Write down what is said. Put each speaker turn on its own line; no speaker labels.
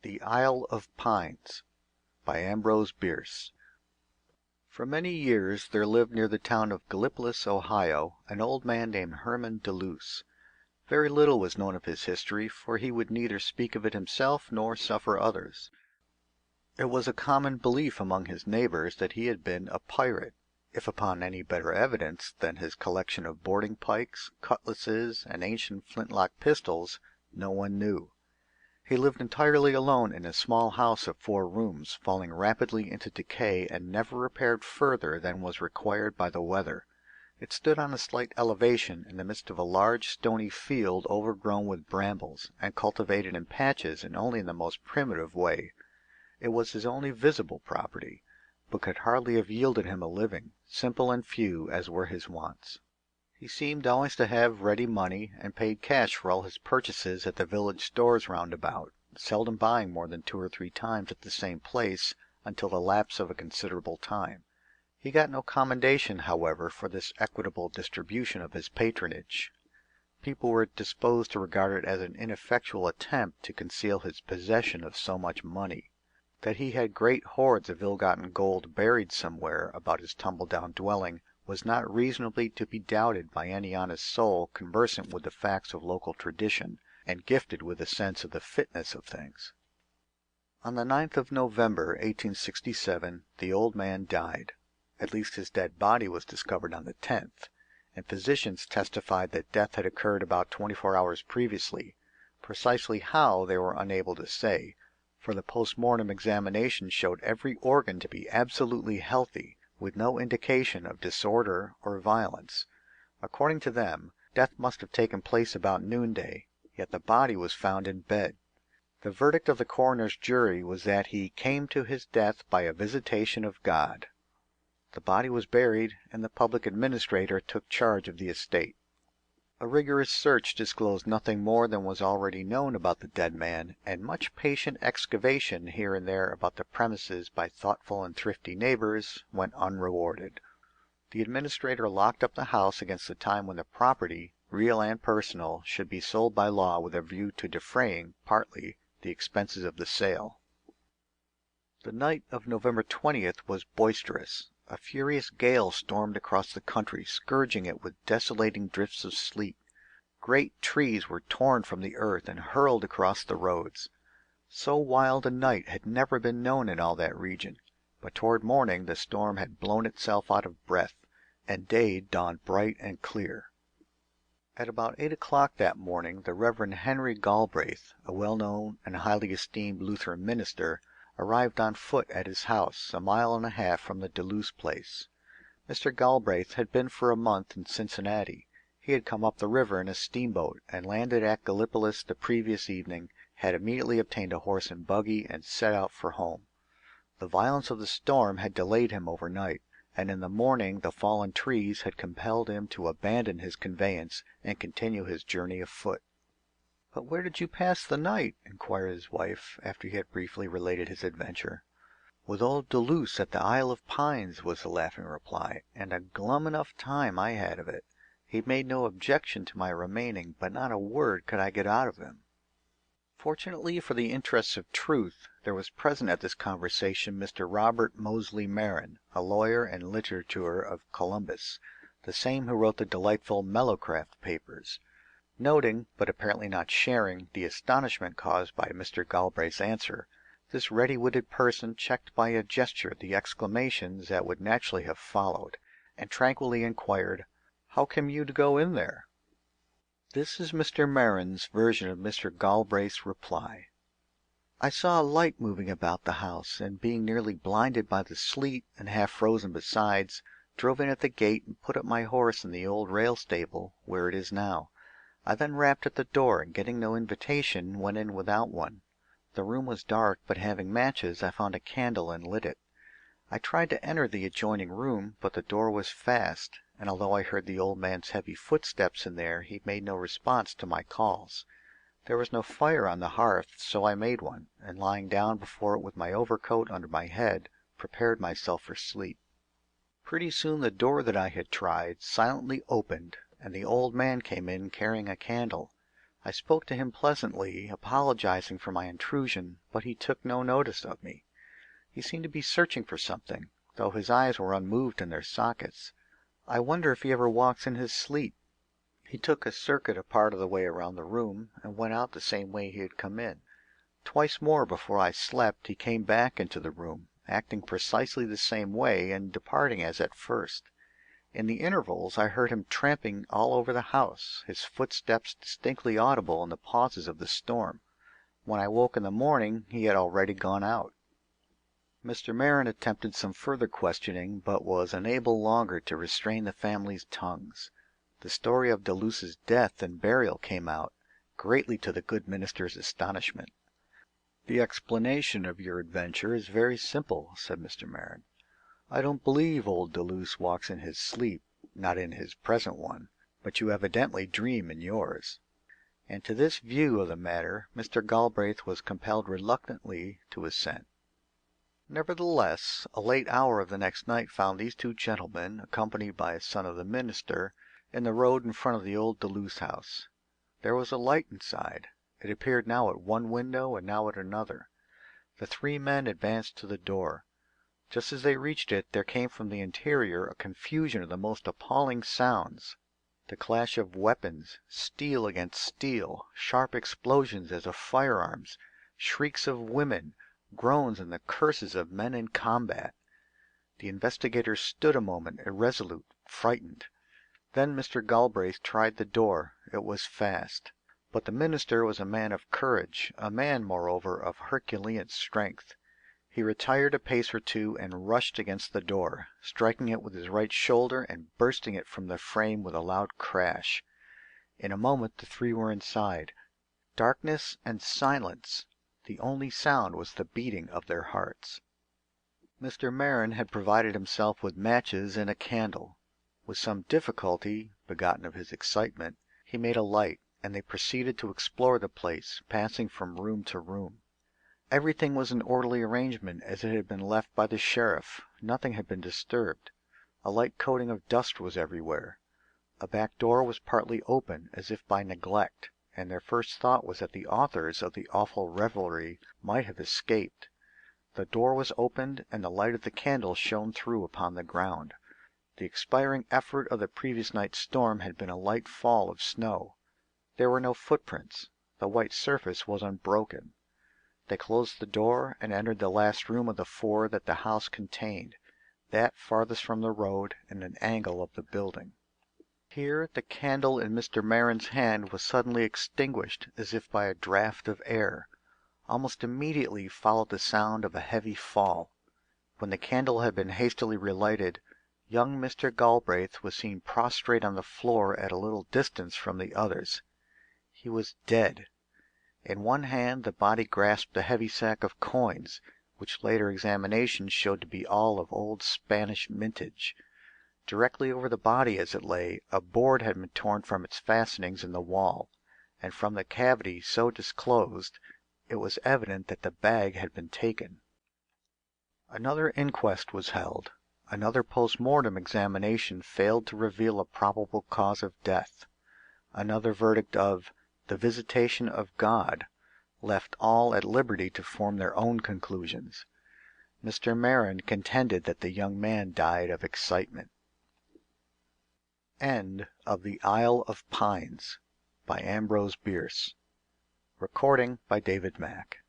The Isle of Pines by Ambrose Bierce. For many years there lived near the town of Gallipolis, Ohio, an old man named Herman Deluse. Very little was known of his history, for he would neither speak of it himself nor suffer others. It was a common belief among his neighbors that he had been a pirate, if upon any better evidence than his collection of boarding pikes, cutlasses, and ancient flintlock pistols, no one knew. He lived entirely alone in a small house of 4 rooms, falling rapidly into decay and never repaired further than was required by the weather. It stood on a slight elevation in the midst of a large stony field overgrown with brambles, and cultivated in patches and only in the most primitive way. It was his only visible property, but could hardly have yielded him a living, simple and few as were his wants. He seemed always to have ready money, and paid cash for all his purchases at the village stores round about, seldom buying more than 2 or 3 times at the same place until the lapse of a considerable time. He got no commendation, however, for this equitable distribution of his patronage. People were disposed to regard it as an ineffectual attempt to conceal his possession of so much money. That he had great hoards of ill-gotten gold buried somewhere about his tumble-down dwelling was not reasonably to be doubted by any honest soul conversant with the facts of local tradition, and gifted with a sense of the fitness of things. On the 9th of November, 1867, the old man died. At least his dead body was discovered on the 10th, and physicians testified that death had occurred about 24 hours previously. Precisely how they were unable to say, for the post-mortem examination showed every organ to be absolutely healthy, with no indication of disorder or violence. According to them, death must have taken place about noonday, yet the body was found in bed. The verdict of the coroner's jury was that he came to his death by a visitation of God. The body was buried, and the public administrator took charge of the estate. A rigorous search disclosed nothing more than was already known about the dead man, and much patient excavation here and there about the premises by thoughtful and thrifty neighbors went unrewarded. The administrator locked up the house against the time when the property, real and personal, should be sold by law with a view to defraying, partly, the expenses of the sale. The night of November 20th was boisterous. A furious gale stormed across the country, scourging it with desolating drifts of sleet. Great trees were torn from the earth and hurled across the roads. So wild a night had never been known in all that region, but toward morning the storm had blown itself out of breath, and day dawned bright and clear. At about 8 o'clock that morning the Reverend Henry Galbraith, a well-known and highly esteemed Lutheran minister, arrived on foot at his house, a mile and a half from the Deluse place. Mr. Galbraith had been for a month in Cincinnati. He had come up the river in a steamboat, and landed at Gallipolis the previous evening, had immediately obtained a horse and buggy, and set out for home. The violence of the storm had delayed him overnight, and in the morning the fallen trees had compelled him to abandon his conveyance and continue his journey afoot. "But where did you pass the night?" inquired his wife, after he had briefly related his adventure. "With old Deluse at the Isle of Pines," was the laughing reply, "and a glum enough time I had of it. He made no objection to my remaining, but not a word could I get out of him." Fortunately for the interests of truth, there was present at this conversation Mr. Robert Moseley Marin, a lawyer and litterateur of Columbus, the same who wrote the delightful Mellowcraft papers. Noting, but apparently not sharing, the astonishment caused by Mr. Galbraith's answer, this ready-witted person checked by a gesture the exclamations that would naturally have followed, and tranquilly inquired, "How came you to go in there?" This is Mr. Marin's version of Mr. Galbraith's reply. "I saw a light moving about the house, and being nearly blinded by the sleet, and half frozen besides, drove in at the gate and put up my horse in the old rail stable, where it is now. I then rapped at the door, and getting no invitation, went in without one. The room was dark, but having matches, I found a candle and lit it. I tried to enter the adjoining room, but the door was fast, and although I heard the old man's heavy footsteps in there, he made no response to my calls. There was no fire on the hearth, so I made one, and lying down before it with my overcoat under my head, prepared myself for sleep. Pretty soon the door that I had tried silently opened, and the old man came in carrying a candle. I spoke to him pleasantly, apologizing for my intrusion, but he took no notice of me. He seemed to be searching for something, though his eyes were unmoved in their sockets. I wonder if he ever walks in his sleep. He took a circuit a part of the way around the room, and went out the same way he had come in. Twice more before I slept he came back into the room, acting precisely the same way, and departing as at first. In the intervals I heard him tramping all over the house, his footsteps distinctly audible in the pauses of the storm. When I woke in the morning he had already gone out. Mr. Marin attempted some further questioning, but was unable longer to restrain the family's tongues. The story of Deluse's death and burial came out, greatly to the good minister's astonishment. "The explanation of your adventure is very simple," said Mr. Marin. "I don't believe old Deluse walks in his sleep, not in his present one, but you evidently dream in yours." And to this view of the matter Mr. Galbraith was compelled reluctantly to assent. Nevertheless, a late hour of the next night found these two gentlemen, accompanied by a son of the minister, in the road in front of the old Deluse house. There was a light inside. It appeared now at one window and now at another. The three men advanced to the door. Just as they reached it, there came from the interior a confusion of the most appalling sounds. The clash of weapons, steel against steel, sharp explosions as of firearms, shrieks of women, groans and the curses of men in combat. The investigators stood a moment, irresolute, frightened. Then Mr. Galbraith tried the door. It was fast. But the minister was a man of courage, a man, moreover, of Herculean strength. He retired a pace or two and rushed against the door, striking it with his right shoulder and bursting it from the frame with a loud crash. In a moment the three were inside. Darkness and silence. The only sound was the beating of their hearts. Mr. Marin had provided himself with matches and a candle. With some difficulty, begotten of his excitement, he made a light, and they proceeded to explore the place, passing from room to room. Everything was in orderly arrangement as it had been left by the sheriff. Nothing had been disturbed. A light coating of dust was everywhere. A back door was partly open, as if by neglect, and their first thought was that the authors of the awful revelry might have escaped. The door was opened, and the light of the candle shone through upon the ground. The expiring effort of the previous night's storm had been a light fall of snow. There were no footprints. The white surface was unbroken. They closed the door and entered the last room of the four that the house contained, that farthest from the road in an angle of the building. Here the candle in Mr. Marin's hand was suddenly extinguished as if by a draught of air. Almost immediately followed the sound of a heavy fall. When the candle had been hastily relighted, young Mr. Galbraith was seen prostrate on the floor at a little distance from the others. He was dead. In one hand the body grasped a heavy sack of coins, which later examination showed to be all of old Spanish mintage. Directly over the body as it lay, a board had been torn from its fastenings in the wall, and from the cavity so disclosed, it was evident that the bag had been taken. Another inquest was held. Another post-mortem examination failed to reveal a probable cause of death. Another verdict of "the visitation of God" left all at liberty to form their own conclusions. Mr. Marin contended that the young man died of excitement. End of The Isle of Pines by Ambrose Bierce. Recording by David Mack.